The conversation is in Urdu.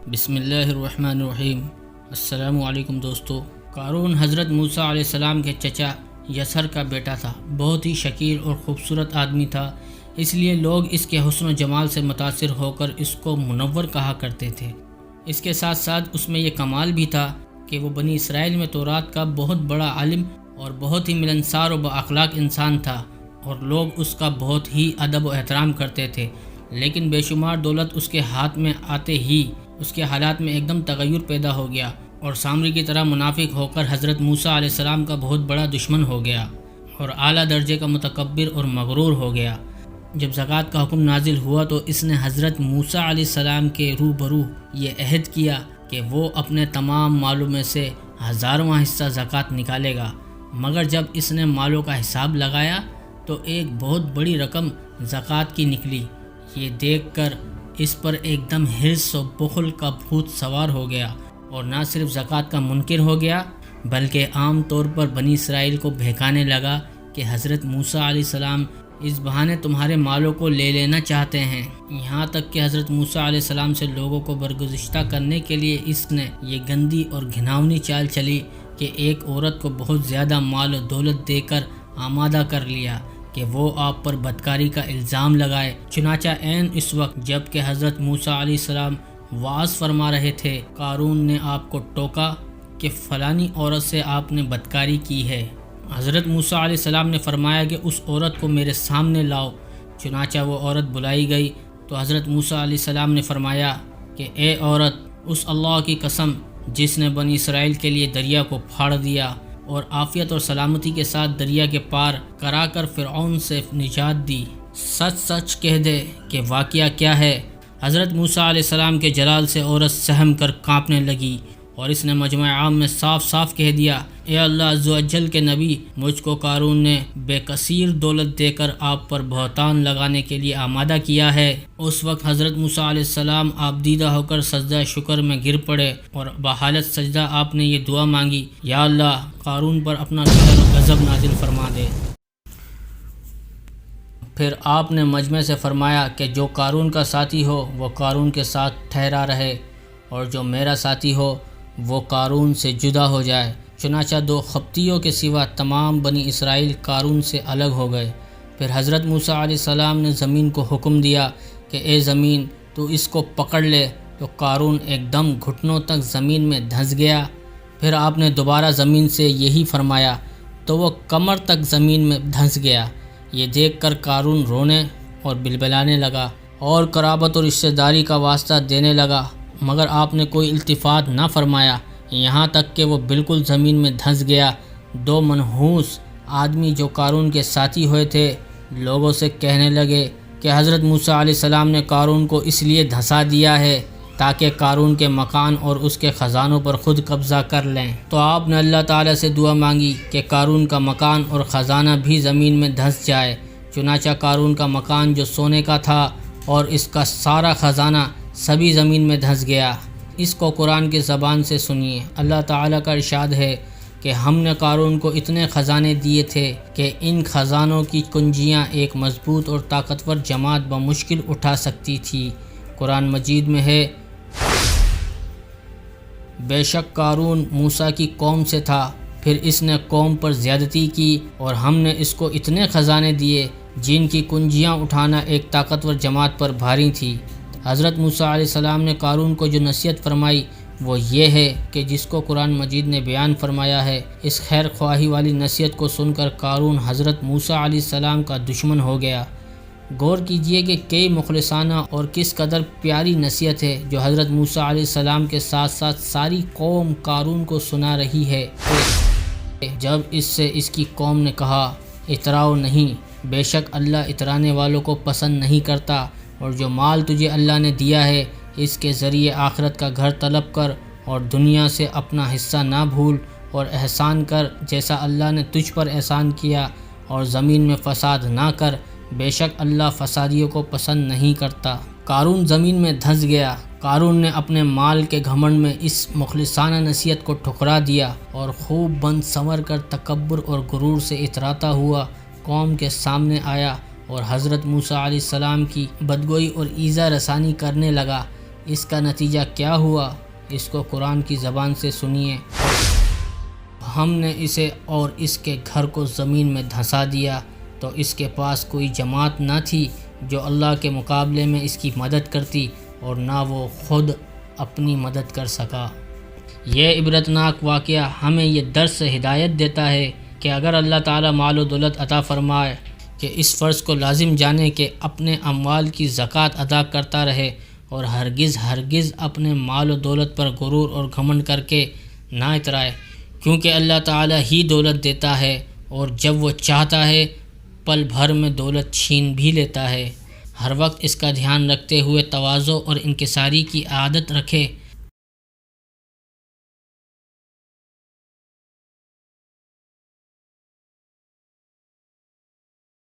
بسم اللہ الرحمن الرحیم۔ السلام علیکم دوستو۔ قارون حضرت موسیٰ علیہ السلام کے چچا یسر کا بیٹا تھا۔ بہت ہی شکیل اور خوبصورت آدمی تھا، اس لیے لوگ اس کے حسن و جمال سے متاثر ہو کر اس کو منور کہا کرتے تھے۔ اس کے ساتھ ساتھ اس میں یہ کمال بھی تھا کہ وہ بنی اسرائیل میں تورات کا بہت بڑا عالم اور بہت ہی ملنسار و بااخلاق انسان تھا، اور لوگ اس کا بہت ہی ادب و احترام کرتے تھے۔ لیکن بے شمار دولت اس کے ہاتھ میں آتے ہی اس کے حالات میں ایک دم تغیر پیدا ہو گیا، اور سامری کی طرح منافق ہو کر حضرت موسیٰ علیہ السلام کا بہت بڑا دشمن ہو گیا، اور اعلیٰ درجے کا متکبر اور مغرور ہو گیا۔ جب زکوٰۃ کا حکم نازل ہوا تو اس نے حضرت موسیٰ علیہ السلام کے روبرو یہ عہد کیا کہ وہ اپنے تمام مالوں میں سے 1000واں حصہ زکوٰۃ نکالے گا، مگر جب اس نے مالوں کا حساب لگایا تو ایک بہت بڑی رقم زکوٰۃ کی نکلی۔ یہ دیکھ کر اس پر ایک دم حرص و بخل کا بھوت سوار ہو گیا، اور نہ صرف زکوٰۃ کا منکر ہو گیا بلکہ عام طور پر بنی اسرائیل کو بہکانے لگا کہ حضرت موسیٰ علیہ السلام اس بہانے تمہارے مالوں کو لے لینا چاہتے ہیں۔ یہاں تک کہ حضرت موسیٰ علیہ السلام سے لوگوں کو برگزشتہ کرنے کے لیے اس نے یہ گندی اور گھناؤنی چال چلی کہ ایک عورت کو بہت زیادہ مال و دولت دے کر آمادہ کر لیا کہ وہ آپ پر بدکاری کا الزام لگائے۔ چنانچہ عین اس وقت جب کہ حضرت موسیٰ علیہ السلام وعظ فرما رہے تھے، قارون نے آپ کو ٹوکا کہ فلانی عورت سے آپ نے بدکاری کی ہے۔ حضرت موسیٰ علیہ السلام نے فرمایا کہ اس عورت کو میرے سامنے لاؤ۔ چنانچہ وہ عورت بلائی گئی تو حضرت موسیٰ علیہ السلام نے فرمایا کہ اے عورت، اس اللہ کی قسم جس نے بنی اسرائیل کے لیے دریا کو پھاڑ دیا اور عافیت اور سلامتی کے ساتھ دریا کے پار کرا کر فرعون سے نجات دی، سچ سچ کہہ دے کہ واقعہ کیا ہے۔ حضرت موسیٰ علیہ السلام کے جلال سے عورت سہم کر کانپنے لگی، اور اس نے مجمع عام میں صاف صاف کہہ دیا، اے اللہ عز و جل کے نبی، مجھ کو قارون نے بے کثیر دولت دے کر آپ پر بہتان لگانے کے لیے آمادہ کیا ہے۔ اس وقت حضرت موسیٰ علیہ السلام آبدیدہ ہو کر سجدہ شکر میں گر پڑے، اور بحالت سجدہ آپ نے یہ دعا مانگی، یا اللہ، قارون پر اپنا قہر و غضب نازل فرما دے۔ پھر آپ نے مجمع سے فرمایا کہ جو قارون کا ساتھی ہو وہ قارون کے ساتھ ٹھہرا رہے، اور جو میرا ساتھی ہو وہ قارون سے جدا ہو جائے۔ چنانچہ 2 خپتیوں کے سوا تمام بنی اسرائیل قارون سے الگ ہو گئے۔ پھر حضرت موسیٰ علیہ السلام نے زمین کو حکم دیا کہ اے زمین، تو اس کو پکڑ لے، تو قارون ایک دم گھٹنوں تک زمین میں دھنس گیا۔ پھر آپ نے دوبارہ زمین سے یہی فرمایا تو وہ کمر تک زمین میں دھنس گیا۔ یہ دیکھ کر قارون رونے اور بلبلانے لگا اور قرابت اور رشتہ داری کا واسطہ دینے لگا، مگر آپ نے کوئی التفات نہ فرمایا، یہاں تک کہ وہ بالکل زمین میں دھنس گیا۔ 2 منحوس آدمی جو قارون کے ساتھی ہوئے تھے لوگوں سے کہنے لگے کہ حضرت موسیٰ علیہ السلام نے قارون کو اس لیے دھسا دیا ہے تاکہ قارون کے مکان اور اس کے خزانوں پر خود قبضہ کر لیں۔ تو آپ نے اللہ تعالیٰ سے دعا مانگی کہ قارون کا مکان اور خزانہ بھی زمین میں دھنس جائے۔ چنانچہ قارون کا مکان جو سونے کا تھا اور اس کا سارا خزانہ سبھی زمین میں دھنس گیا۔ اس کو قرآن کی زبان سے سنیے۔ اللہ تعالیٰ کا ارشاد ہے کہ ہم نے قارون کو اتنے خزانے دیے تھے کہ ان خزانوں کی کنجیاں ایک مضبوط اور طاقتور جماعت بمشکل اٹھا سکتی تھی۔ قرآن مجید میں ہے، بے شک قارون موسیٰ کی قوم سے تھا، پھر اس نے قوم پر زیادتی کی، اور ہم نے اس کو اتنے خزانے دیے جن کی کنجیاں اٹھانا ایک طاقتور جماعت پر بھاری تھی۔ حضرت موسیٰ علیہ السلام نے قارون کو جو نصیحت فرمائی وہ یہ ہے کہ جس کو قرآن مجید نے بیان فرمایا ہے، اس خیر خواہی والی نصیحت کو سن کر قارون حضرت موسیٰ علیہ السلام کا دشمن ہو گیا۔ غور کیجئے کہ کئی مخلصانہ اور کس قدر پیاری نصیحت ہے جو حضرت موسیٰ علیہ السلام کے ساتھ ساتھ ساری قوم قارون کو سنا رہی ہے۔ جب اس سے اس کی قوم نے کہا، اتراؤ نہیں، بے شک اللہ اترانے والوں کو پسند نہیں کرتا، اور جو مال تجھے اللہ نے دیا ہے اس کے ذریعے آخرت کا گھر طلب کر، اور دنیا سے اپنا حصہ نہ بھول، اور احسان کر جیسا اللہ نے تجھ پر احسان کیا، اور زمین میں فساد نہ کر، بے شک اللہ فسادیوں کو پسند نہیں کرتا۔ قارون زمین میں دھنس گیا۔ قارون نے اپنے مال کے گھمنڈ میں اس مخلصانہ نصیحت کو ٹھکرا دیا، اور خوب بند سنور کر تکبر اور غرور سے اتراتا ہوا قوم کے سامنے آیا، اور حضرت موسیٰ علیہ السلام کی بدگوئی اور ایذا رسانی کرنے لگا۔ اس کا نتیجہ کیا ہوا، اس کو قرآن کی زبان سے سنیے۔ ہم نے اسے اور اس کے گھر کو زمین میں دھنسا دیا تو اس کے پاس کوئی جماعت نہ تھی جو اللہ کے مقابلے میں اس کی مدد کرتی، اور نہ وہ خود اپنی مدد کر سکا۔ یہ عبرتناک واقعہ ہمیں یہ درس سے ہدایت دیتا ہے کہ اگر اللہ تعالیٰ مال و دولت عطا فرمائے کہ اس فرض کو لازم جانے کہ اپنے اموال کی زکوٰۃ ادا کرتا رہے، اور ہرگز اپنے مال و دولت پر غرور اور گھمنڈ کر کے نہ اترائے، کیونکہ اللہ تعالیٰ ہی دولت دیتا ہے، اور جب وہ چاہتا ہے پل بھر میں دولت چھین بھی لیتا ہے۔ ہر وقت اس کا دھیان رکھتے ہوئے تواضع اور انکساری کی عادت رکھے